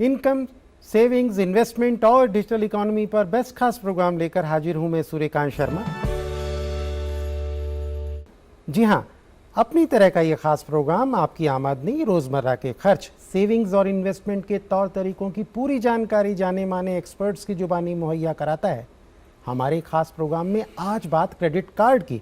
Income, savings, investment और digital economy पर best खास प्रोग्राम लेकर हाजिर हूं मैं सूर्यकांत शर्मा। जी हां, अपनी तरह का ये खास प्रोग्राम आपकी आमदनी, रोजमर्रा के खर्च, सेविंग्स और इन्वेस्टमेंट के तौर तरीकों की पूरी जानकारी जाने माने एक्सपर्ट्स की जुबानी मुहैया कराता है। हमारे खास प्रोग्राम में आज बात क्रेडिट कार्ड की।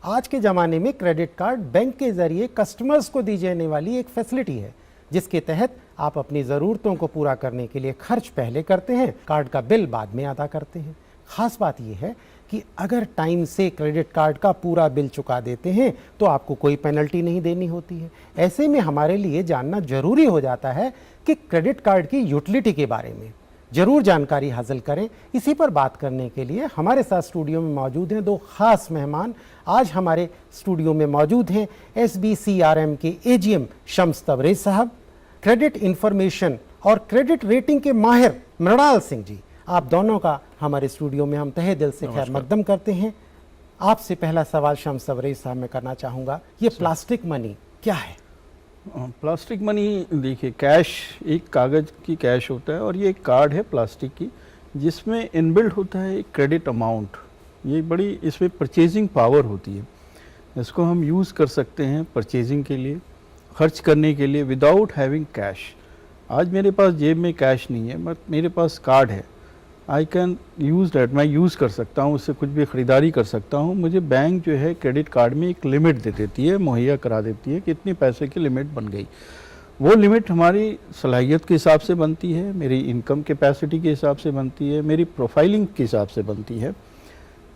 आज के ज़माने में क्रेडिट कार्ड बैंक के ज़रिए कस्टमर्स को दी जाने वाली एक फैसिलिटी है, जिसके तहत आप अपनी ज़रूरतों को पूरा करने के लिए खर्च पहले करते हैं, कार्ड का बिल बाद में अदा करते हैं। ख़ास बात यह है कि अगर टाइम से क्रेडिट कार्ड का पूरा बिल चुका देते हैं तो आपको कोई पेनल्टी नहीं देनी होती है। ऐसे में हमारे लिए जानना ज़रूरी हो जाता है कि क्रेडिट कार्ड की यूटिलिटी के बारे में ज़रूर जानकारी हासिल करें। इसी पर बात करने के लिए हमारे साथ स्टूडियो में मौजूद हैं दो ख़ास मेहमान। आज हमारे स्टूडियो में मौजूद हैं SBCRM के AGM शम्स तबरेज़ साहब, क्रेडिट इंफॉर्मेशन और क्रेडिट रेटिंग के माहिर मृणाल सिंह जी। आप दोनों का हमारे स्टूडियो में हम तहे दिल से खैर मकदम करते हैं। आपसे पहला सवाल शम्स तबरेज़ साहब मैं करना चाहूँगा, ये प्लास्टिक मनी क्या है? प्लास्टिक मनी देखिए, कैश एक कागज़ की कैश होता है और ये एक कार्ड है प्लास्टिक की, जिसमें इनबिल्ट होता है एक क्रेडिट अमाउंट। ये बड़ी इसमें परचेजिंग पावर होती है। इसको हम यूज़ कर सकते हैं परचेजिंग के लिए, खर्च करने के लिए विदाउट हैविंग कैश। आज मेरे पास जेब में कैश नहीं है बट मेरे पास कार्ड है, आई कैन यूज़ डैट, मैं यूज़ कर सकता हूँ, उससे कुछ भी ख़रीदारी कर सकता हूँ। मुझे बैंक जो है क्रेडिट कार्ड में एक लिमिट दे देती है, मुहैया करा देती है कि इतने पैसे की लिमिट बन गई। वो लिमिट हमारी सलाहियत के हिसाब से बनती है, मेरी इनकम कैपेसिटी के हिसाब से बनती है, मेरी प्रोफाइलिंग के हिसाब से बनती है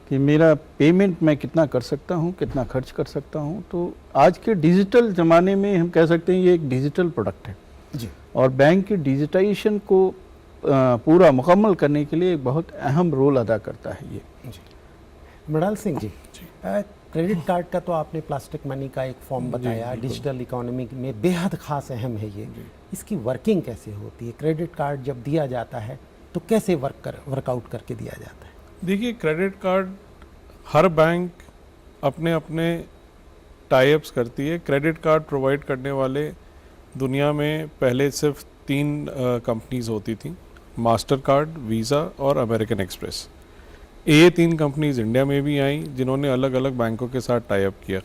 कि मेरा पेमेंट मैं कितना कर सकता हूँ, कितना खर्च कर सकता हूँ। तो आज के डिजिटल ज़माने में हम कह सकते हैं ये एक डिजिटल प्रोडक्ट है जी, और बैंक की डिजिटाइजेशन को पूरा मुकम्मल करने के लिए एक बहुत अहम रोल अदा करता है ये। मृणाल सिंह जी, क्रेडिट कार्ड का तो आपने प्लास्टिक मनी का एक फॉर्म बताया, डिजिटल इकोनॉमी में बेहद ख़ास अहम है ये। इसकी वर्किंग कैसे होती है? क्रेडिट कार्ड जब दिया जाता है तो कैसे वर्कआउट करके दिया जाता है? देखिए, क्रेडिट कार्ड हर बैंक अपने अपने टाई अप्स करती है। क्रेडिट कार्ड प्रोवाइड करने वाले दुनिया में पहले सिर्फ 3 कंपनीज होती थी, मास्टर कार्ड, वीज़ा और अमेरिकन एक्सप्रेस। ये 3 कंपनीज इंडिया में भी आई जिन्होंने अलग अलग बैंकों के साथ टाई अप किया।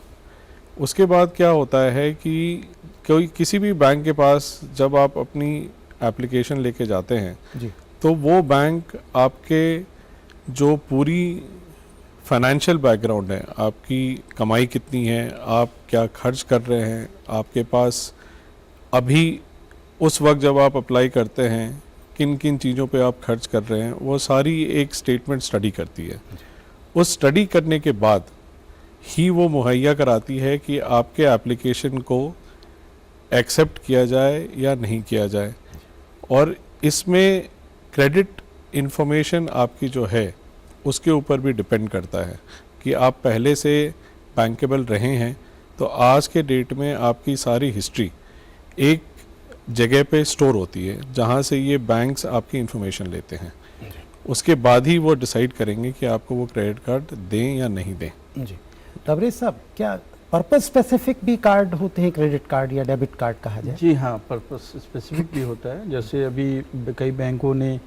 उसके बाद क्या होता है कि किसी भी बैंक के पास जब आप अपनी एप्लीकेशन लेके जाते हैं जी, तो वो बैंक आपके जो पूरी फाइनेंशियल बैकग्राउंड है, आपकी कमाई कितनी है, आप क्या खर्च कर रहे हैं, आपके पास अभी उस वक्त जब आप अप्लाई करते हैं किन किन चीज़ों पे आप खर्च कर रहे हैं, वो सारी एक स्टेटमेंट स्टडी करती है। उस स्टडी करने के बाद ही वो मुहैया कराती है कि आपके एप्लीकेशन को एक्सेप्ट किया जाए या नहीं किया जाए। और इसमें क्रेडिट इंफॉर्मेशन आपकी जो है उसके ऊपर भी डिपेंड करता है कि आप पहले से बैंकेबल रहे हैं तो आज के डेट में आपकी सारी हिस्ट्री एक जगह पे स्टोर होती है जहाँ से ये बैंक्स आपकी इंफॉर्मेशन लेते हैं। उसके बाद ही वो डिसाइड करेंगे कि आपको वो क्रेडिट कार्ड दें या नहीं दें। जी, तबरेज़ साहब, क्या पर्पस स्पेसिफिक भी कार्ड होते हैं क्रेडिट कार्ड या डेबिट कार्ड कहा जाए? जी हाँ, पर्पस स्पेसिफिक भी होता है। जैसे अभी कई बैंकों ने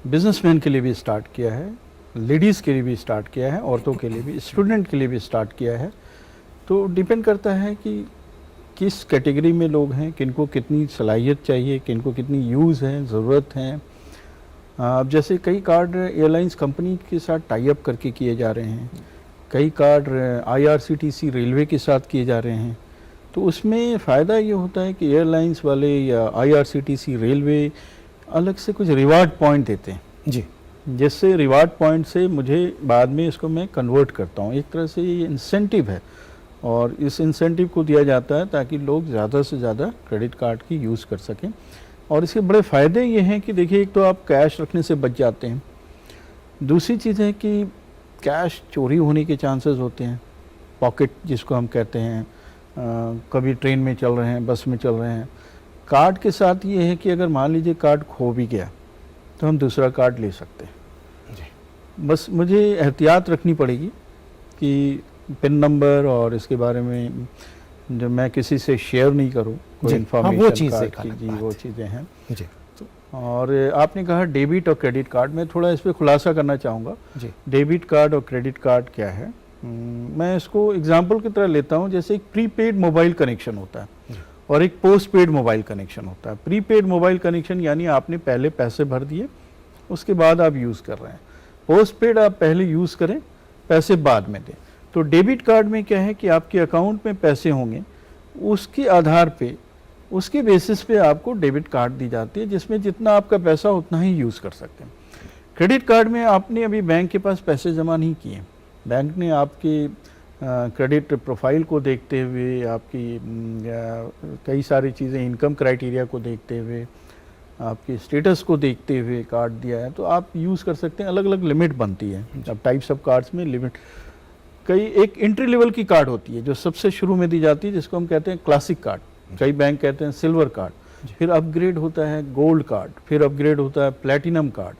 बिजनेसमैन के लिए भी स्टार्ट किया है, लेडीज़ के लिए भी स्टार्ट किया है, औरतों के लिए भी, स्टूडेंट के लिए भी स्टार्ट किया है। तो डिपेंड करता है कि किस कैटेगरी में लोग हैं, किनको कितनी सलाहियत चाहिए, किनको कितनी यूज़ है, ज़रूरत है। अब जैसे कई कार्ड एयरलाइंस कंपनी के साथ टाई अप करके किए जा रहे हैं, कई कार्ड IRCTC रेलवे के साथ किए जा रहे हैं। तो उसमें फ़ायदा ये होता है कि एयरलाइंस वाले या IRCTC रेलवे अलग से कुछ रिवार्ड पॉइंट देते हैं जी, जिससे रिवार्ड पॉइंट से मुझे बाद में इसको मैं कन्वर्ट करता हूँ। एक तरह से ये इंसेंटिव है और इस इंसेंटिव को दिया जाता है ताकि लोग ज़्यादा से ज़्यादा क्रेडिट कार्ड की यूज़ कर सकें। और इसके बड़े फ़ायदे ये हैं कि देखिए, एक तो आप कैश रखने से बच जाते हैं, दूसरी चीज़ है कि कैश चोरी होने के चांसेस होते हैं, पॉकेट जिसको हम कहते हैं। कभी ट्रेन में चल रहे हैं, बस में चल रहे हैं। कार्ड के साथ ये है कि अगर मान लीजिए कार्ड खो भी गया तो हम दूसरा कार्ड ले सकते हैं। बस मुझे एहतियात रखनी पड़ेगी कि पिन नंबर और इसके बारे में जो मैं किसी से शेयर नहीं करूं कोई इन्फॉर्मेशन, वो चीज़ें जी वो चीज़ें हैं। जी, तो और आपने कहा डेबिट और क्रेडिट कार्ड, मैं थोड़ा इस पर खुलासा करना चाहूँगा। जी। डेबिट कार्ड और क्रेडिट कार्ड क्या है, मैं इसको एग्जांपल की तरह लेता हूँ। जैसे एक प्रीपेड मोबाइल कनेक्शन होता है और एक पोस्ट पेड मोबाइल कनेक्शन होता है। प्रीपेड मोबाइल कनेक्शन यानी आपने पहले पैसे भर दिए, उसके बाद आप यूज़ कर रहे हैं। पोस्ट पेड आप पहले यूज़ करें, पैसे बाद में दें। तो डेबिट कार्ड में क्या है कि आपके अकाउंट में पैसे होंगे, उसके आधार पे, उसके बेसिस पे आपको डेबिट कार्ड दी जाती है, जिसमें जितना आपका पैसा उतना ही यूज़ कर सकते हैं। क्रेडिट कार्ड में आपने अभी बैंक के पास पैसे जमा नहीं किए, बैंक ने आपके क्रेडिट प्रोफाइल को देखते हुए, आपकी कई सारी चीज़ें, इनकम क्राइटेरिया को देखते हुए, आपके स्टेटस को देखते हुए कार्ड दिया है, तो आप यूज़ कर सकते हैं। अलग अलग लिमिट बनती है, अब टाइप्स ऑफ कार्ड्स में लिमिट, कई एक एंट्री लेवल की कार्ड होती है जो सबसे शुरू में दी जाती है, जिसको हम कहते हैं क्लासिक कार्ड, कई बैंक कहते हैं सिल्वर कार्ड, फिर अपग्रेड होता है गोल्ड कार्ड, फिर अपग्रेड होता है प्लेटिनम कार्ड,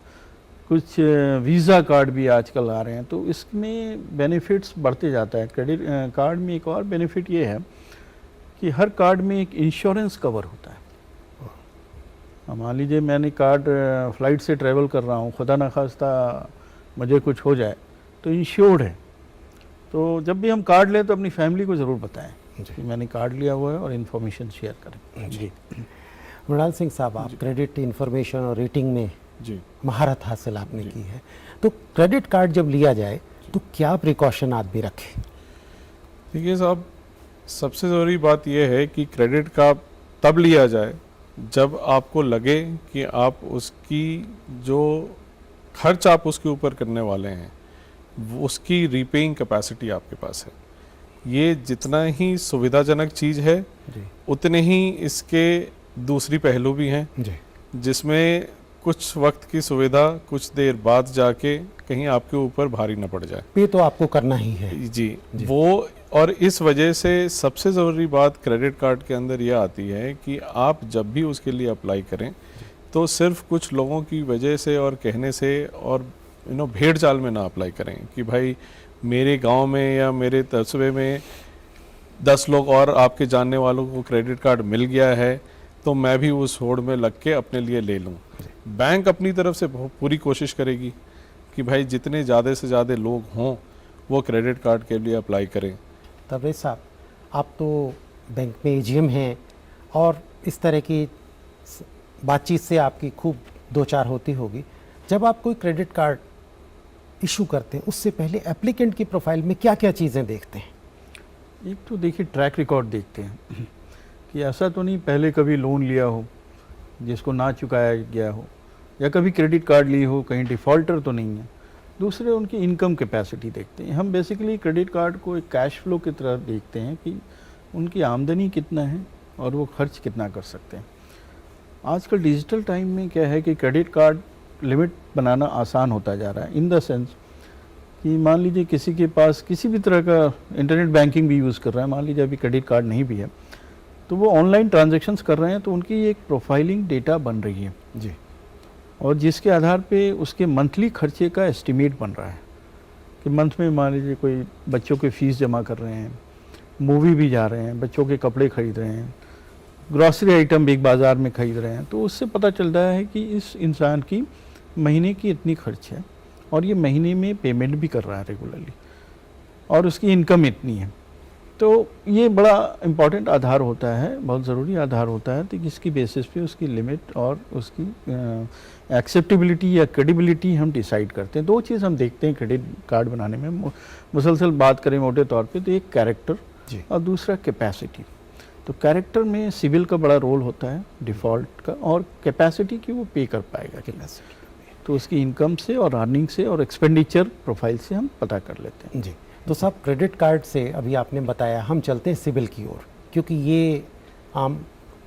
कुछ वीज़ा कार्ड भी आजकल आ रहे हैं। तो इसमें बेनिफिट्स बढ़ते जाता है। क्रेडिट कार्ड में एक और बेनिफिट ये है कि हर कार्ड में एक इंश्योरेंस कवर होता है। मान लीजिए मैंने कार्ड फ्लाइट से ट्रैवल कर रहा हूँ, खुदा न खास्ता मुझे कुछ हो जाए तो इंश्योर्ड है। तो जब भी हम कार्ड लें तो अपनी फैमिली को ज़रूर बताएं कि मैंने कार्ड लिया हुआ है और इन्फॉर्मेशन शेयर करें। जी। मृणाल सिंह साहब, आप क्रेडिट इंफॉर्मेशन और रेटिंग में जी महारत हासिल आपने की है, तो क्रेडिट कार्ड जब लिया जाए तो क्या प्रिकॉशन आदमी रखे? देखिए साहब, सबसे ज़रूरी बात यह है कि क्रेडिट कार्ड तब लिया जाए जब आपको लगे कि आप उसकी जो खर्च आप उसके ऊपर करने वाले हैं उसकी रीपेइंग कैपेसिटी आपके पास है। ये जितना ही सुविधाजनक चीज़ है जी। उतने ही इसके दूसरी पहलू भी हैं, जी। जिसमें कुछ वक्त की सुविधा कुछ देर बाद जाके कहीं आपके ऊपर भारी न पड़ जाए। पे तो आपको करना ही है। जी, वो, और इस वजह से सबसे ज़रूरी बात क्रेडिट कार्ड के अंदर यह आती है कि आप जब भी उसके लिए अप्लाई करें तो सिर्फ कुछ लोगों की वजह से और कहने से और भेड़ चाल में ना अप्लाई करें कि भाई मेरे गांव में या मेरे कस्बे में 10 लोग और आपके जानने वालों को क्रेडिट कार्ड मिल गया है तो मैं भी उस होड़ में लग के अपने लिए ले लूं। बैंक अपनी तरफ से पूरी कोशिश करेगी कि भाई जितने ज़्यादा से ज़्यादा लोग हों वो क्रेडिट कार्ड के लिए अप्लाई करें। तबरेज़ साहब, आप तो बैंक में एजीएम हैं और इस तरह की बातचीत से आपकी खूब दो चार होती होगी। जब आप कोई क्रेडिट कार्ड इशू करते हैं उससे पहले एप्लीकेंट की प्रोफाइल में क्या क्या चीज़ें देखते हैं? एक तो देखिए ट्रैक रिकॉर्ड देखते हैं कि ऐसा तो नहीं पहले कभी लोन लिया हो जिसको ना चुकाया गया हो, या कभी क्रेडिट कार्ड ली हो, कहीं डिफ़ॉल्टर तो नहीं है। दूसरे उनकी इनकम कैपेसिटी देखते हैं। हम बेसिकली क्रेडिट कार्ड को एक कैश फ्लो की तरह देखते हैं कि उनकी आमदनी कितना है और वो खर्च कितना कर सकते हैं। आजकल डिजिटल टाइम में क्या है कि क्रेडिट कार्ड लिमिट बनाना आसान होता जा रहा है, इन द सेंस कि मान लीजिए किसी के पास किसी भी तरह का इंटरनेट बैंकिंग भी यूज़ कर रहा है, मान लीजिए अभी क्रेडिट कार्ड नहीं भी है, तो वो ऑनलाइन ट्रांजैक्शंस कर रहे हैं, तो उनकी एक प्रोफाइलिंग डेटा बन रही है जी, और जिसके आधार पे उसके मंथली खर्चे का एस्टिमेट बन रहा है कि मंथ में मान लीजिए कोई बच्चों के फ़ीस जमा कर रहे हैं, मूवी भी जा रहे हैं, बच्चों के कपड़े खरीद रहे हैं, ग्रॉसरी आइटम बिग बाज़ार में खरीद रहे हैं, तो उससे पता चलता है कि इस इंसान की महीने की इतनी खर्च है और ये महीने में पेमेंट भी कर रहा है रेगुलरली और उसकी इनकम इतनी है। तो ये बड़ा इम्पॉर्टेंट आधार होता है, बहुत ज़रूरी आधार होता है, तो जिसकी बेसिस पे उसकी लिमिट और उसकी एक्सेप्टेबिलिटी या क्रेडिबिलिटी हम डिसाइड करते हैं। दो चीज़ हम देखते हैं क्रेडिट कार्ड बनाने में, मुसलसल बात करें मोटे तौर पे, तो एक कैरेक्टर और दूसरा कैपेसिटी। तो कैरेक्टर में सिविल का बड़ा रोल होता है, डिफ़ॉल्ट का, और कैपेसिटी की वो पे कर पाएगा कैपेसिटी, तो उसकी इनकम से और अर्निंग से और एक्सपेंडिचर प्रोफाइल से हम पता कर लेते हैं। जी। तो साहब, क्रेडिट कार्ड से अभी आपने बताया, हम चलते हैं सिबिल की ओर, क्योंकि ये आम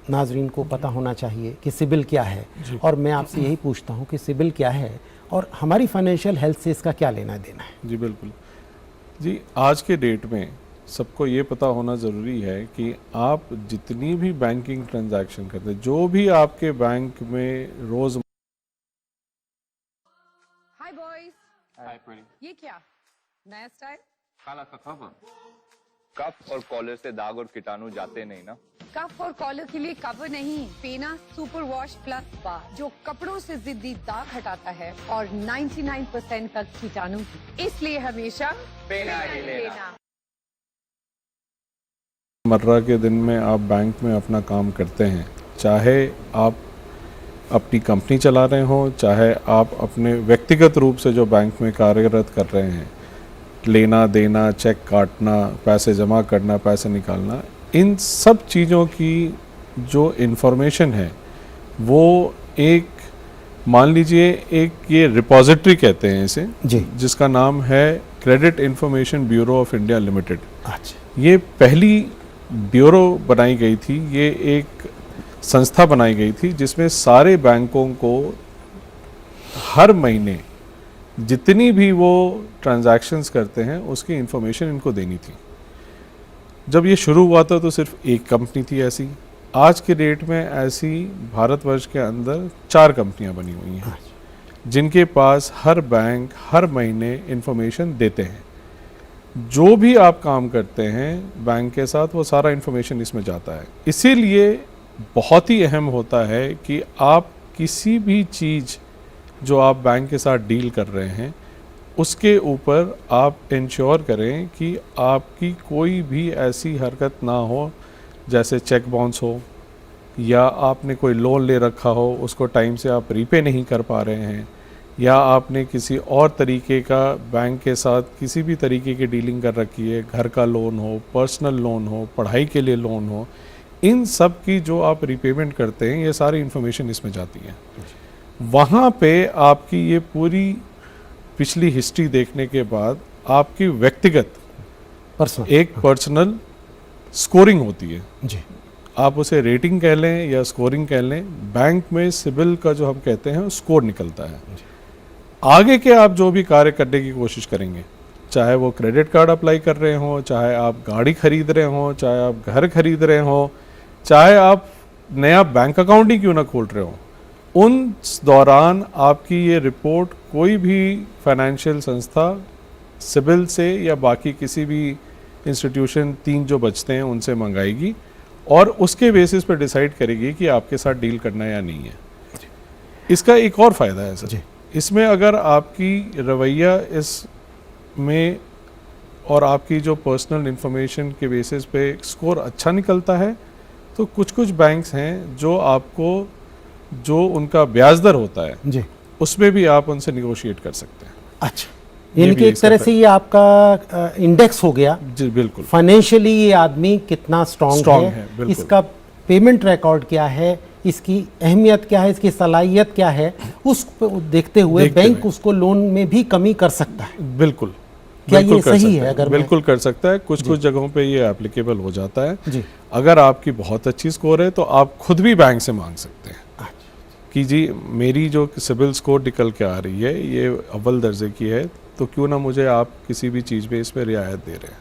नाजरीन को पता होना चाहिए कि सिबिल क्या है, और मैं आपसे यही पूछता हूँ कि सिबिल क्या है और हमारी फाइनेंशियल हेल्थ से इसका क्या लेना देना है? जी बिल्कुल जी, आज के डेट में सबको ये पता होना ज़रूरी है कि आप जितनी भी बैंकिंग ट्रांजैक्शन करते हैं, जो भी आपके बैंक में रोज़ हाय बॉयज। हाय प्रीति, ये क्या नया स्टाइल? काला खबर। कफ और कॉलर से दाग और कीटाणु जाते नहीं ना। कफ और कॉलर के लिए कवर नहीं, पेना सुपर वॉश प्लस बार जो कपड़ों से जिद्दी दाग हटाता है और 99% तक कीटाणु, इसलिए हमेशा पेना ही लेना। मर्रा के दिन में आप बैंक में अपना काम करते हैं, चाहे आप अपनी कंपनी चला रहे हों, चाहे आप अपने व्यक्तिगत रूप से जो बैंक में कार्यरत कर रहे हैं, लेना देना, चेक काटना, पैसे जमा करना, पैसे निकालना, इन सब चीज़ों की जो इन्फॉर्मेशन है वो एक, मान लीजिए एक ये रिपॉजिटरी कहते हैं इसे जी। जिसका नाम है credit information bureau of India limited. अच्छा। ये पहली ब्यूरो बनाई गई थी, ये एक संस्था बनाई गई थी जिसमें सारे बैंकों को हर महीने जितनी भी वो ट्रांजैक्शंस करते हैं उसकी इंफॉर्मेशन इनको देनी थी। जब ये शुरू हुआ था तो सिर्फ एक कंपनी थी ऐसी। आज के डेट में ऐसी भारतवर्ष के अंदर 4 कंपनियां बनी हुई हैं जिनके पास हर बैंक हर महीने इंफॉर्मेशन देते हैं। जो भी आप काम करते हैं बैंक के साथ वो सारा इंफॉर्मेशन इसमें जाता है। इसीलिए बहुत ही अहम होता है कि आप किसी भी चीज़ जो आप बैंक के साथ डील कर रहे हैं उसके ऊपर आप इंश्योर करें कि आपकी कोई भी ऐसी हरकत ना हो जैसे चेक बाउंस हो या आपने कोई लोन ले रखा हो उसको टाइम से आप रीपे नहीं कर पा रहे हैं, या आपने किसी और तरीके का बैंक के साथ किसी भी तरीके की डीलिंग कर रखी है, घर का लोन हो, पर्सनल लोन हो, पढ़ाई के लिए लोन हो, इन सब की जो आप रीपेमेंट करते हैं ये सारी इन्फॉर्मेशन इसमें जाती है। वहाँ पे आपकी ये पूरी पिछली हिस्ट्री देखने के बाद आपकी व्यक्तिगत एक पर्सनल स्कोरिंग होती है जी। आप उसे रेटिंग कह लें या स्कोरिंग कह लें। बैंक में सिबिल का जो हम कहते हैं स्कोर निकलता है। आगे के आप जो भी कार्य करने की कोशिश करेंगे, चाहे वो क्रेडिट कार्ड अप्लाई कर रहे हों, चाहे आप गाड़ी खरीद रहे हों, चाहे आप घर खरीद रहे हों, चाहे आप नया बैंक अकाउंट ही क्यों ना खोल रहे हो, उन दौरान आपकी ये रिपोर्ट कोई भी फाइनेंशियल संस्था सिबिल से या बाकी किसी भी इंस्टीट्यूशन 3 जो बचते हैं उनसे मंगाएगी और उसके बेसिस पर डिसाइड करेगी कि आपके साथ डील करना है या नहीं है। इसका एक और फ़ायदा है सर, इसमें अगर आपकी रवैया इसमें और आपकी जो पर्सनल इंफॉर्मेशन के बेसिस पे स्कोर अच्छा निकलता है तो कुछ कुछ बैंक्स हैं जो आपको जो उनका ब्याज दर होता है जी उसमें भी आप उनसे निगोशिएट कर सकते हैं। अच्छा, यानी कि एक तरह से ये आपका इंडेक्स हो गया जी बिल्कुल। फाइनेंशियली ये आदमी कितना स्ट्रांग है, बिल्कुल। इसका पेमेंट रिकॉर्ड क्या है, इसकी अहमियत क्या है, इसकी सलाहियत क्या है, उस देखते हुए बैंक उसको लोन में भी कमी कर सकता है। बिल्कुल। क्या बिल्कुल ये कर सही सकता है? अगर बिल्कुल कर सकता है। कुछ कुछ जगहों पे ये एप्लीकेबल हो जाता है जी। अगर आपकी बहुत अच्छी स्कोर है तो आप खुद भी बैंक से मांग सकते हैं कि जी मेरी जो सिबिल स्कोर निकल के आ रही है ये अव्वल दर्जे की है, तो क्यों ना मुझे आप किसी भी चीज़ पे इस पर रियायत दे रहे हैं,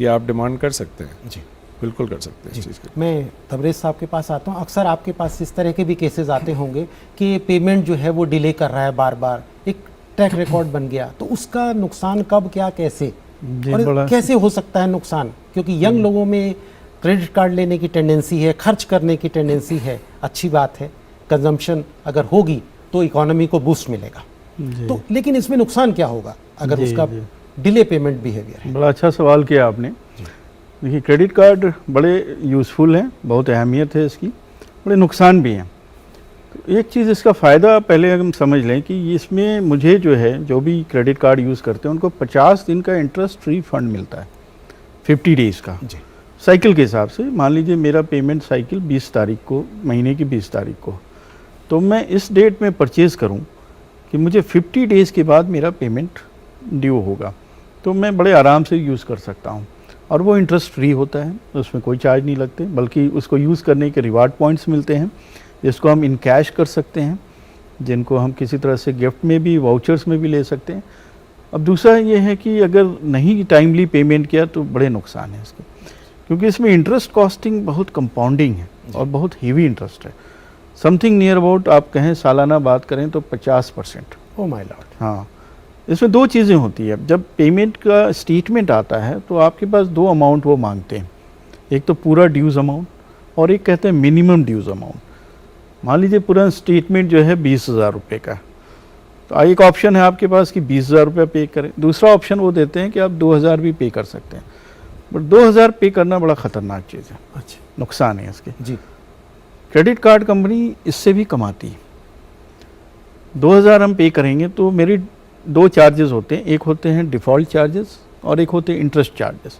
ये आप डिमांड कर सकते हैं। जी बिल्कुल कर सकते हैं इस चीज़ के। मैं तबरेज़ साहब के पास आता हूँ। अक्सर आपके पास इस तरह के भी केसेस आते होंगे कि पेमेंट जो है वो डिले कर रहा है बार बार, एक ट्रैक रिकॉर्ड बन गया, तो उसका नुकसान कब, क्या, कैसे और कैसे हो सकता है नुकसान? क्योंकि यंग लोगों में क्रेडिट कार्ड लेने की टेंडेंसी है, खर्च करने की टेंडेंसी है, अच्छी बात है, कंजम्पशन अगर होगी तो इकोनॉमी को बूस्ट मिलेगा। तो लेकिन इसमें नुकसान क्या होगा अगर उसका डिले पेमेंट बिहेवियर है? बड़ा अच्छा सवाल किया आपने। देखिए क्रेडिट कार्ड बड़े यूज़फुल हैं, बहुत अहमियत है इसकी, बड़े नुकसान भी हैं। तो एक चीज़ इसका फ़ायदा पहले हम समझ लें कि इसमें मुझे जो है जो भी क्रेडिट कार्ड यूज़ करते हैं उनको 50 दिन का इंटरेस्ट फ्री फंड मिलता है 50 डेज़ का जी। साइकिल के हिसाब से। मान लीजिए मेरा पेमेंट साइकिल 20 तारीख को, महीने की 20 तारीख को, तो मैं इस डेट में परचेज़ करूं कि मुझे 50 डेज़ के बाद मेरा पेमेंट ड्यू होगा, तो मैं बड़े आराम से यूज़ कर सकता हूं। और वो इंटरेस्ट फ्री होता है, उसमें कोई चार्ज नहीं लगते, बल्कि उसको यूज़ करने के रिवार्ड पॉइंट्स मिलते हैं जिसको हम इन कैश कर सकते हैं, जिनको हम किसी तरह से गिफ्ट में भी, वाउचर्स में भी ले सकते हैं। अब दूसरा ये है कि अगर नहीं टाइमली पेमेंट किया तो बड़े नुकसान है इसके, क्योंकि इसमें इंटरेस्ट कॉस्टिंग बहुत कंपाउंडिंग है और बहुत हेवी इंटरेस्ट है। समथिंग नियर अबाउट आप कहें सालाना बात करें तो 50%। Oh my Lord. हाँ, इसमें 2 चीज़ें होती है। जब पेमेंट का स्टेटमेंट आता है तो आपके पास 2 अमाउंट वो मांगते हैं, एक तो पूरा ड्यूज़ अमाउंट और एक कहते हैं मिनिमम ड्यूज अमाउंट। मान लीजिए पूरा स्टेटमेंट जो है 20,000 रुपये का, तो एक ऑप्शन है आपके पास कि 20,000 रुपये पे करें। दूसरा ऑप्शन वो देते हैं कि आप 2,000 भी पे कर सकते हैं, बट 2,000 पे करना बड़ा ख़तरनाक चीज़ है, अच्छा नुकसान है इसके। जी, क्रेडिट कार्ड कंपनी इससे भी कमाती है। 2,000 हम पे करेंगे तो मेरी 2 चार्जेस होते हैं, एक होते हैं डिफ़ॉल्ट चार्जेस और एक होते हैं इंटरेस्ट चार्जेस।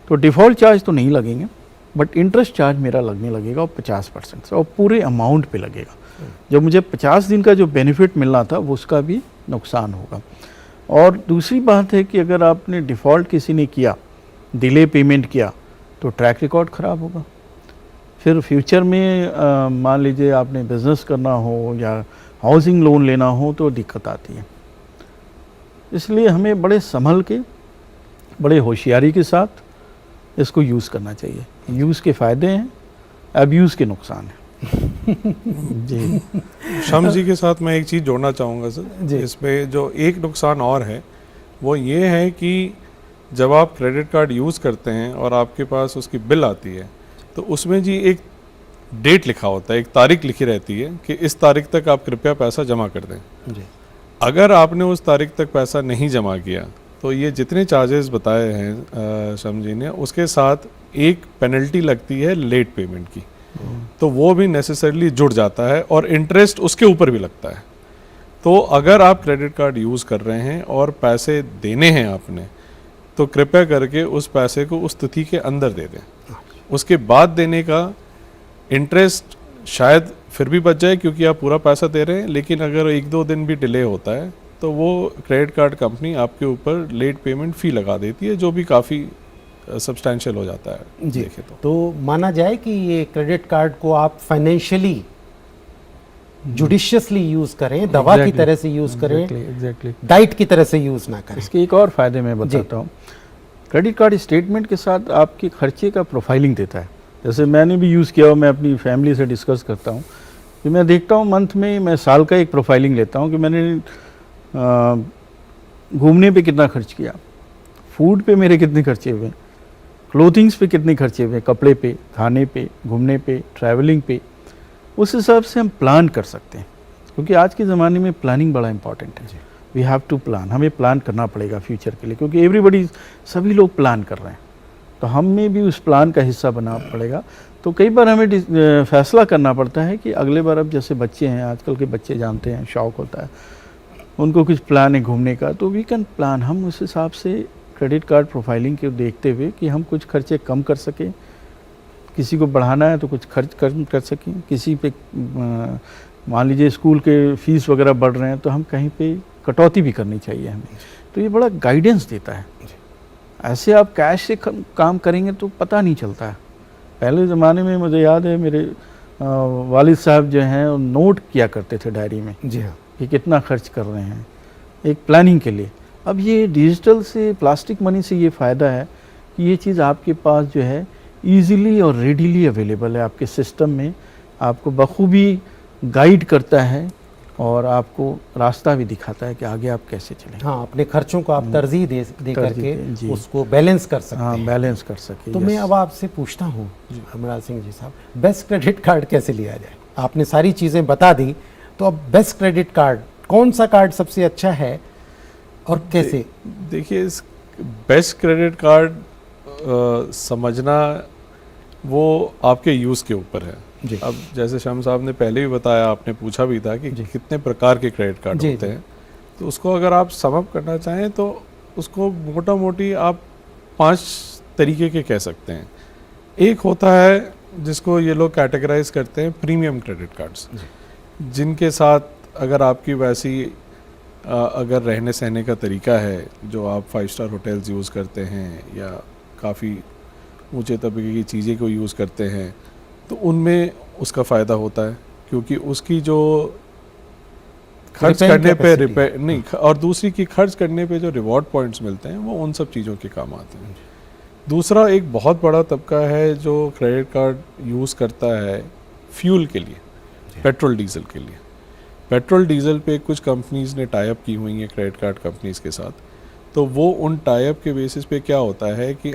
तो डिफ़ॉल्ट चार्ज तो नहीं लगेंगे, बट इंटरेस्ट चार्ज मेरा लगने लगेगा 50% से, और पूरे अमाउंट पे लगेगा। जब मुझे 50 दिन का जो बेनिफिट मिलना था वो उसका भी नुकसान होगा। और दूसरी बात है कि अगर आपने डिफ़ॉल्ट किसी ने किया, डिले पेमेंट किया, तो ट्रैक रिकॉर्ड ख़राब होगा। फिर फ्यूचर में मान लीजिए आपने बिज़नेस करना हो या हाउसिंग लोन लेना हो तो दिक्कत आती है। इसलिए हमें बड़े संभल के, बड़े होशियारी के साथ इसको यूज़ करना चाहिए। यूज़ के फ़ायदे हैं, अब्यूज़ के नुकसान हैं। जी, शम्स जी के साथ मैं एक चीज़ जोड़ना चाहूँगा जी। सर। इसमें जो एक नुकसान और है वो ये है कि जब आप क्रेडिट कार्ड यूज़ करते हैं और आपके पास उसकी बिल आती है, तो उसमें जी एक डेट लिखा होता है, एक तारीख लिखी रहती है कि इस तारीख तक आप कृपया पैसा जमा कर दें। जी, अगर आपने उस तारीख तक पैसा नहीं जमा किया तो ये जितने चार्जेस बताए हैं शम्स जी ने, उसके साथ एक पेनल्टी लगती है लेट पेमेंट की, तो वो भी नेसेसरली जुड़ जाता है और इंटरेस्ट उसके ऊपर भी लगता है। तो अगर आप क्रेडिट कार्ड यूज़ कर रहे हैं और पैसे देने हैं आपने, तो कृपया करके उस पैसे को उस तिथि के अंदर दे दें। उसके बाद देने का इंटरेस्ट शायद फिर भी बच जाए क्योंकि आप पूरा पैसा दे रहे हैं, लेकिन अगर 1-2 दिन भी डिले होता है तो वो क्रेडिट कार्ड कंपनी आपके ऊपर लेट पेमेंट फ़ी लगा देती है, जो भी काफ़ी सब्सटैंशियल हो जाता है जी। देखें तो माना जाए कि ये क्रेडिट कार्ड को आप फाइनेंशियली जुडिशियसली यूज़ करें, दवा की Exactly. तरह से यूज़ करें, एग्जैक्टली। डाइट की तरह से यूज़ ना करें। इसके एक और फ़ायदे मैं बताता हूँ। क्रेडिट कार्ड स्टेटमेंट के साथ आपके खर्चे का प्रोफाइलिंग देता है। जैसे मैंने भी यूज़ किया, मैं अपनी फैमिली से डिस्कस करता हूँ कि मैं देखता हूँ मंथ में, मैं साल का एक प्रोफाइलिंग लेता हूँ कि मैंने घूमने पे कितना खर्च किया, फूड पे मेरे कितने खर्चे हुए, क्लोथिंग्स पे कितने खर्चे हुए, कपड़े पे, खाने पे, घूमने पे, ट्रैवलिंग पे। उस हिसाब से हम प्लान कर सकते हैं, क्योंकि आज के ज़माने में प्लानिंग बड़ा इंपॉर्टेंट है। वी हैव टू प्लान, हमें प्लान करना पड़ेगा फ्यूचर के लिए, क्योंकि एवरीबडी, सभी लोग प्लान कर रहे हैं, तो हमें भी उस प्लान का हिस्सा बनना पड़ेगा। तो कई बार हमें फैसला करना पड़ता है कि अगले बार, अब जैसे बच्चे हैं, आजकल के बच्चे जानते हैं, शौक़ होता है, उनको कुछ प्लान है घूमने का, तो वी कैन प्लान। हम उस हिसाब से क्रेडिट कार्ड प्रोफाइलिंग के देखते हुए कि हम कुछ खर्चे कम कर सकें, किसी को बढ़ाना है तो कुछ खर्च कम कर सकें, किसी पे मान लीजिए स्कूल के फीस वगैरह बढ़ रहे हैं तो हम कहीं पे कटौती भी करनी चाहिए हमें। तो ये बड़ा गाइडेंस देता है। ऐसे आप कैश से काम करेंगे तो पता नहीं चलता है। पहले ज़माने में मुझे याद है, मेरे वालिद साहब जो हैं वो नोट किया करते थे डायरी में जी हाँ, कि कितना खर्च कर रहे हैं एक प्लानिंग के लिए। अब ये डिजिटल से, प्लास्टिक मनी से ये फ़ायदा है कि ये चीज़ आपके पास जो है ईज़िली और रेडीली अवेलेबल है आपके सिस्टम में, आपको बखूबी गाइड करता है और आपको रास्ता भी दिखाता है कि आगे आप कैसे चलें। हाँ, अपने खर्चों को आप तरजीह दे तरजीह करके दें, जी। उसको बैलेंस कर सकते हाँ, हैं। बैलेंस कर सके। तो मैं अब आपसे पूछता हूँ हमराज सिंह जी साहब, बेस्ट क्रेडिट कार्ड कैसे लिया जाए? आपने सारी चीज़ें बता दी, तो अब बेस्ट क्रेडिट कार्ड, कौन सा कार्ड सबसे अच्छा है और कैसे? देखिए, इस बेस्ट क्रेडिट कार्ड समझना वो आपके यूज़ के ऊपर है। जी। अब जैसे शम्स साहब ने पहले भी बताया, आपने पूछा भी था कि कितने प्रकार के क्रेडिट कार्ड जी, होते जी। हैं, तो उसको अगर आप सम अप करना चाहें तो उसको मोटा मोटी आप 5 तरीके के कह सकते हैं। एक होता है जिसको ये लोग कैटेगराइज करते हैं प्रीमियम क्रेडिट कार्ड्स, जिनके साथ अगर आपकी वैसी अगर रहने सहने का तरीका है जो आप 5 स्टार होटल्स यूज़ करते हैं या काफ़ी ऊंचे तबके की चीज़ें को यूज़ करते हैं, तो उनमें उसका फ़ायदा होता है, क्योंकि उसकी जो खर्च Repaying करने पे capacity। रिपेयर नहीं, और दूसरी की खर्च करने पे जो रिवॉर्ड पॉइंट्स मिलते हैं वो उन सब चीज़ों के काम आते हैं। दूसरा एक बहुत बड़ा तबका है जो क्रेडिट कार्ड यूज़ करता है फ्यूल के लिए, पेट्रोल डीजल के लिए। पेट्रोल डीजल पे कुछ कंपनीज़ ने टाई अप की हुई हैं क्रेडिट कार्ड कंपनीज़ के साथ, तो वो उन टाई अप के बेसिस पे क्या होता है कि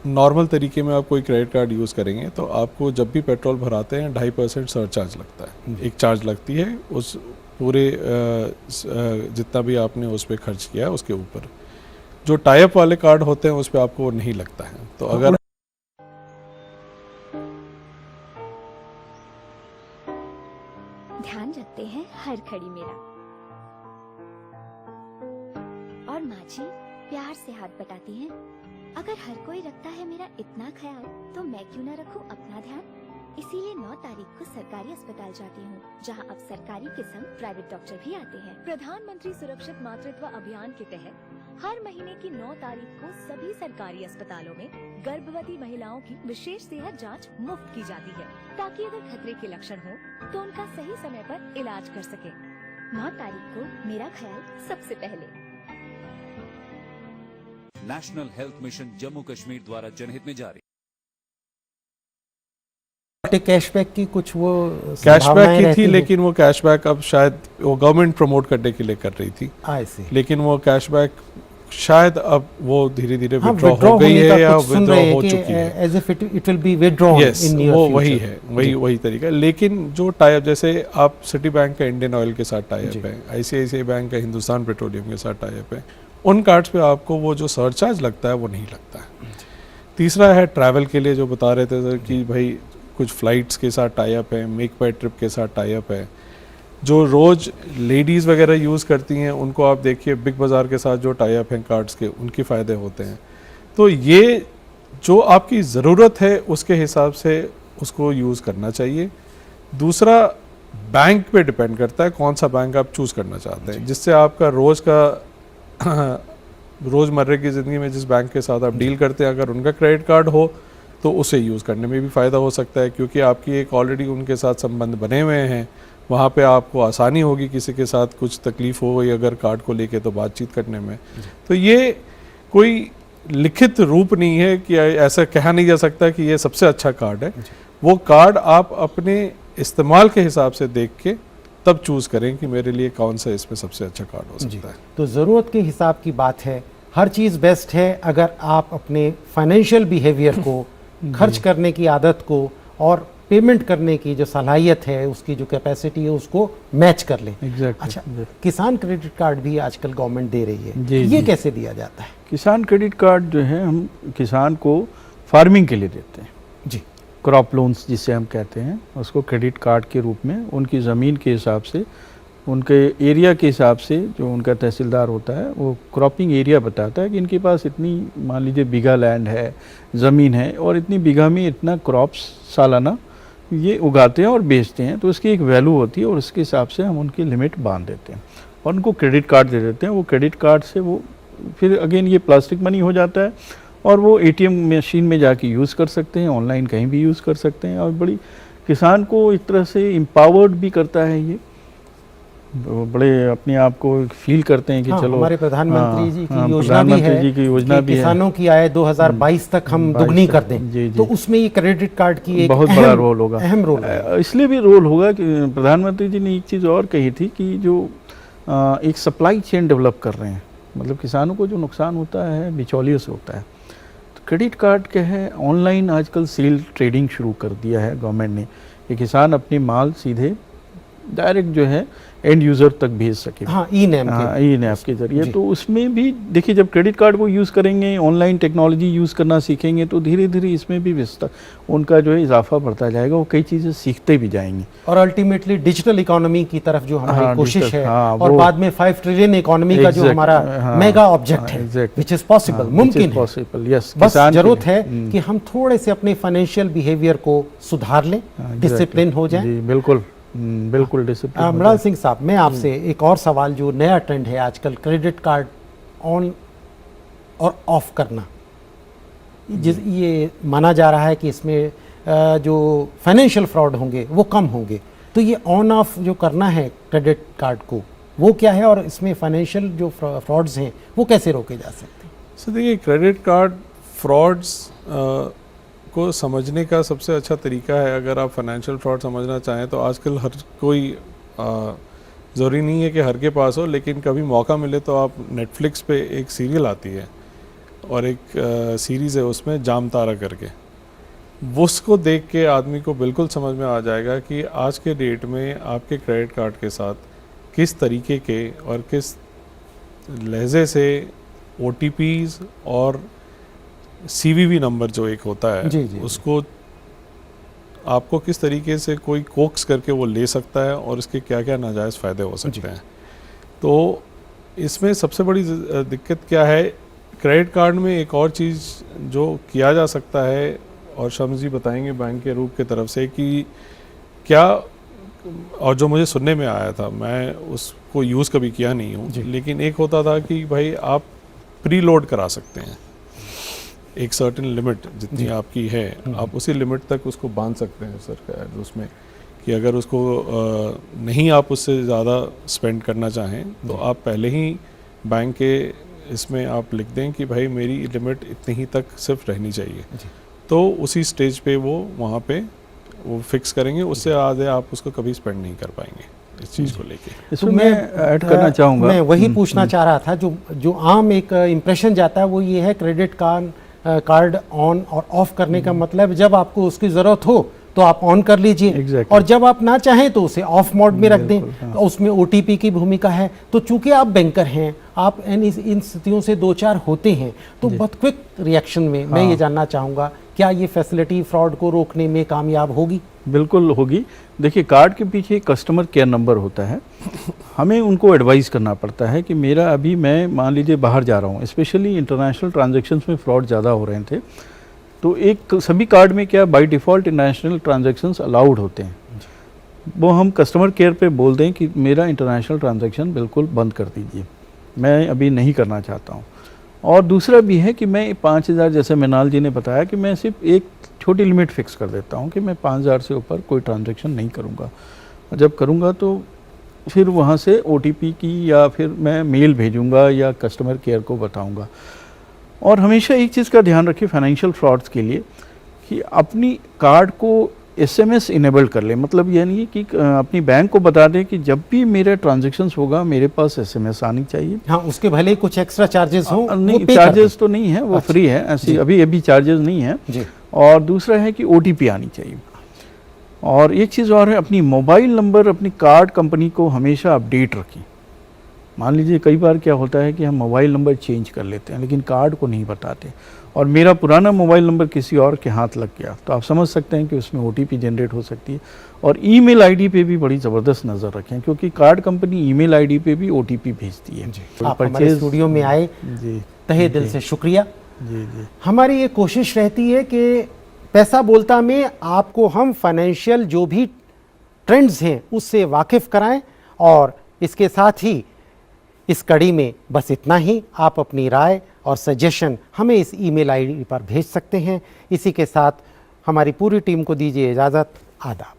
नॉर्मल तरीके में आप कोई क्रेडिट कार्ड यूज़ करेंगे तो आपको जब भी पेट्रोल भराते हैं 2.5% सरचार्ज लगता है, एक चार्ज लगती है उस पूरे जितना भी आपने उस पर खर्च किया है उसके ऊपर। जो टाई अप वाले कार्ड होते हैं उस पर आपको नहीं लगता है। तो अगर ध्यान रखते हैं हर खड़ी मेरा, और माँ जी प्यार से हाथ बटाती हैं। अगर हर कोई रखता है मेरा इतना ख्याल, तो मैं क्यों ना रखूं अपना ध्यान। इसीलिए 9 तारीख को सरकारी अस्पताल जाती हूँ, जहाँ अब सरकारी के संग प्राइवेट डॉक्टर भी आते हैं। प्रधानमंत्री सुरक्षित मातृत्व अभियान के तहत हर महीने की 9 तारीख को सभी सरकारी अस्पतालों में गर्भवती महिलाओं की विशेष सेहत जांच मुफ्त की जाती है, ताकि अगर खतरे के लक्षण हो तो उनका सही समय पर इलाज कर सके। 9 तारीख को मेरा ख्याल सबसे पहले। National health mission Jammu Kashmir द्वारा जनहित में जारी। कैशबैक की कुछ वो कैशबैक की रहती थी, हैं? लेकिन वो कैशबैक अब शायद वो गवर्नमेंट प्रमोट करने के लिए कर रही थी, आई सी। लेकिन वो कैशबैक शायद अब वो धीरे धीरे हाँ, विड्रॉ withdraw हो गई होने है का या कुछ सुन विड्रॉ रहे हैं हो कि चुकी है। as if it will be withdrawn yes, in near वो future। वही है, वही तरीका है। लेकिन जो टाई अप, जैसे आप सिटी बैंक का इंडियन ऑयल के साथ टाई अप है, ICICI बैंक का हिंदुस्तान पेट्रोलियम के साथ टाई अप है, उन कार्ड्स पे आपको वो जो सरचार्ज लगता है वो नहीं लगता है। तीसरा है ट्रैवल के लिए, जो बता रहे थे सर कि भाई कुछ फ्लाइट्स के साथ टाई अप है, मेक बाय ट्रिप के साथ टाई अप है, जो रोज़ लेडीज़ वगैरह यूज़ करती हैं उनको आप देखिए बिग बाज़ार के साथ जो टाई अप हैं कार्ड्स के, उनके फ़ायदे होते हैं। तो ये जो आपकी ज़रूरत है उसके हिसाब से उसको यूज़ करना चाहिए। दूसरा, बैंक पे डिपेंड करता है कौन सा बैंक आप चूज़ करना चाहते हैं, जिससे आपका रोज़मर्रे की ज़िंदगी में जिस बैंक के साथ आप डील करते हैं अगर उनका क्रेडिट कार्ड हो तो उसे यूज़ करने में भी फ़ायदा हो सकता है, क्योंकि आपकी एक ऑलरेडी उनके साथ संबंध बने हुए हैं। वहाँ पे आपको आसानी होगी किसी के साथ कुछ तकलीफ़ हो गई अगर कार्ड को लेके तो बातचीत करने में। तो ये कोई लिखित रूप नहीं है कि ऐसा कहा नहीं जा सकता कि ये सबसे अच्छा कार्ड है। वो कार्ड आप अपने इस्तेमाल के हिसाब से देख के तब चूज़ करें कि मेरे लिए कौन सा इसमें सबसे अच्छा कार्ड हो सकता है। तो ज़रूरत के हिसाब की बात है, हर चीज़ बेस्ट है अगर आप अपने फाइनेंशियल बिहेवियर को, खर्च करने की आदत को और पेमेंट करने की जो सलाहियत है, उसकी जो कैपेसिटी है उसको मैच कर लें। एग्जैक्टली। अच्छा, किसान क्रेडिट कार्ड भी आजकल गवर्नमेंट दे रही है, जी, ये जी। कैसे दिया जाता है? किसान क्रेडिट कार्ड जो है हम किसान को फार्मिंग के लिए देते हैं जी। क्रॉप लोन्स जिसे हम कहते हैं, उसको क्रेडिट कार्ड के रूप में उनकी ज़मीन के हिसाब से, उनके एरिया के हिसाब से, जो उनका तहसीलदार होता है वो क्रॉपिंग एरिया बताता है कि इनके पास इतनी, मान लीजिए बीघा लैंड है, ज़मीन है और इतनी बीघा में इतना क्रॉप्स सालाना ये उगाते हैं और बेचते हैं, तो उसकी एक वैल्यू होती है और उसके हिसाब से हम उनकी लिमिट बांध देते हैं और उनको क्रेडिट कार्ड दे देते हैं। वो क्रेडिट कार्ड से वो फिर अगेन ये प्लास्टिक मनी हो जाता है और वो ATM मशीन में जाके यूज़ कर सकते हैं, ऑनलाइन कहीं भी यूज़ कर सकते हैं और बड़ी किसान को एक तरह से एम्पावर्ड भी करता है। ये बड़े अपने आप को फील करते हैं कि चलो हमारे प्रधानमंत्री जी की योजना भी प्रधानमंत्री है जी की योजना कि भी है, किसानों की आय 2022 तक हम दुगनी कर दें। जी, जी। तो उसमें ये क्रेडिट कार्ड की एक बहुत बड़ा रोल होगा, अहम रोल है। इसलिए भी रोल होगा कि प्रधानमंत्री जी ने एक चीज़ और कही थी कि जो एक सप्लाई चेन डेवलप कर रहे हैं, मतलब किसानों को जो नुकसान होता है बिचौलियों से होता है, तो क्रेडिट कार्ड क्या है, ऑनलाइन आजकल सेल ट्रेडिंग शुरू कर दिया है गवर्नमेंट ने कि किसान अपने माल सीधे डायरेक्ट जो है एंड यूज़र तक भेज सके। हाँ, ई-नैम के जरिए। तो उसमें भी देखिए, जब क्रेडिट कार्ड वो यूज़ करेंगे, ऑनलाइन टेक्नोलॉजी यूज़ करना सीखेंगे, तो धीरे धीरे इसमें भी विस्तार उनका जो है इजाफा बढ़ता जाएगा, वो कई चीज़ें सीखते भी जाएंगे और अल्टीमेटली डिजिटल इकोनॉमी की तरफ जो हमारी हाँ, कोशिश digital, है, हाँ, और वो- बाद में 5 ट्रिलियन इकोनॉमी का जो Exact, हमारा हाँ, मेगा ऑब्जेक्ट है, exactly. विच इज पॉसिबल, मुमकिन है। Possible, yes. बस जरूरत है कि हम थोड़े से अपने फाइनेंशियल बिहेवियर को सुधार लें, डिसिप्लिन हो जाए। जी, बिल्कुल बिल्कुल डिसिप्लिन। मृणाल सिंह साहब, मैं आपसे एक और सवाल, जो नया ट्रेंड है आजकल क्रेडिट कार्ड ऑन और ऑफ करना, ये माना जा रहा है कि इसमें जो फाइनेंशियल फ्रॉड होंगे वो कम होंगे, तो ये ऑन ऑफ जो करना है क्रेडिट कार्ड को, वो क्या है और इसमें फाइनेंशियल जो फ्रॉड्स हैं वो कैसे रोके जा सकते हैं? सो देखिए, क्रेडिट कार्ड फ्रॉड्स को समझने का सबसे अच्छा तरीका है, अगर आप फाइनेंशियल फ्रॉड समझना चाहें तो आजकल हर कोई ज़रूरी नहीं है कि हर के पास हो, लेकिन कभी मौका मिले तो आप नेटफ्लिक्स पे एक सीरियल आती है और एक सीरीज़ है उसमें जामतारा करके, वो उसको देख के आदमी को बिल्कुल समझ में आ जाएगा कि आज के डेट में आपके क्रेडिट कार्ड के साथ किस तरीके के और किस लहजे से OTPs और CVV नंबर जो एक होता है जी, जी। उसको आपको किस तरीके से कोई कोक्स करके वो ले सकता है और इसके क्या क्या नाजायज़ फ़ायदे हो सकते हैं। तो इसमें सबसे बड़ी दिक्कत क्या है, क्रेडिट कार्ड में एक और चीज़ जो किया जा सकता है, और शम्स जी बताएंगे बैंक के रूप की तरफ से कि क्या, और जो मुझे सुनने में आया था, मैं उसको यूज़ कभी किया नहीं हूँ, लेकिन एक होता था कि भाई आप प्री लोड करा सकते हैं एक सर्टेन लिमिट जितनी आपकी है, आप उसी लिमिट तक उसको बांध सकते हैं सरकार उसमें, कि अगर उसको नहीं आप उससे ज़्यादा स्पेंड करना चाहें तो आप पहले ही बैंक के इसमें आप लिख दें कि भाई मेरी लिमिट इतनी ही तक सिर्फ रहनी चाहिए, तो उसी स्टेज पे वो वहाँ पे वो फिक्स करेंगे, उससे आगे आप उसको कभी स्पेंड नहीं कर पाएंगे इस चीज़ को लेके। इसमें मैं ऐड करना चाहूँगा, मैं वही पूछना चाह रहा था, जो आम एक इम्प्रेशन जाता है वो ये है क्रेडिट कार्ड ऑन और ऑफ करने का मतलब जब आपको उसकी ज़रूरत हो तो आप ऑन कर लीजिए, Exactly. और जब आप ना चाहें तो उसे ऑफ मोड में रख दें। तो उसमें OTP की भूमिका है। तो चूंकि आप बैंकर हैं, आप इन स्थितियों से दो चार होते हैं, तो बहुत क्विक रिएक्शन में मैं ये जानना चाहूँगा, क्या ये फैसिलिटी फ्रॉड को रोकने में कामयाब होगी? बिल्कुल होगी। देखिए, कार्ड के पीछे कस्टमर केयर नंबर होता है, हमें उनको एडवाइस करना पड़ता है कि मेरा अभी, मैं मान लीजिए बाहर जा रहा हूँ, स्पेशली इंटरनेशनल ट्रांजैक्शंस में फ्रॉड ज़्यादा हो रहे थे, तो एक सभी कार्ड में क्या by default international transactions allowed होते हैं, वो हम कस्टमर केयर पे बोल दें कि मेरा इंटरनेशनल ट्रांजैक्शन बिल्कुल बंद कर दीजिए, मैं अभी नहीं करना चाहता हूँ। और दूसरा भी है कि मैं 5000, जैसे मिनाल जी ने बताया, कि मैं सिर्फ एक छोटी लिमिट फिक्स कर देता हूँ कि मैं 5000 से ऊपर कोई ट्रांजैक्शन नहीं करूँगा, और जब करूँगा तो फिर वहाँ से OTP की या फिर मैं मेल भेजूँगा या कस्टमर केयर को बताऊँगा। और हमेशा एक चीज़ का ध्यान रखिए फाइनेंशियल फ्रॉड्स के लिए, कि अपनी कार्ड को SMS इनेबल कर ले, मतलब ये नहीं कि अपनी बैंक को बता दें कि जब भी मेरा ट्रांजैक्शंस होगा मेरे पास SMS आनी चाहिए। हाँ, उसके भले ही कुछ एक्स्ट्रा चार्जेस हों, नहीं, चार्जेस तो नहीं है, वो फ्री है, ऐसी अभी चार्जेस नहीं है जी। और दूसरा है कि OTP आनी चाहिए। और एक चीज़ और है, अपनी मोबाइल नंबर अपनी कार्ड कंपनी को हमेशा अपडेट रखें। मान लीजिए कई बार क्या होता है कि हम मोबाइल नंबर चेंज कर लेते हैं लेकिन कार्ड को नहीं बताते, और मेरा पुराना मोबाइल नंबर किसी और के हाथ लग गया, तो आप समझ सकते हैं कि उसमें OTP जनरेट हो सकती है। और ईमेल आईडी पे भी बड़ी ज़बरदस्त नज़र रखें, क्योंकि कार्ड कंपनी ईमेल आईडी पे भी OTP भेजती है। आप हमारे स्टूडियो में आए, जी, तहे दिल से शुक्रिया। जी जी। हमारी ये कोशिश रहती है कि पैसा बोलता में आपको हम फाइनेंशियल जो भी ट्रेंड्स हैं उससे वाकिफ़ कराएं, और इसके साथ ही इस कड़ी में बस इतना ही। आप अपनी राय और सजेशन हमें इस ईमेल आईडी पर भेज सकते हैं। इसी के साथ हमारी पूरी टीम को दीजिए इजाज़त। आदाब।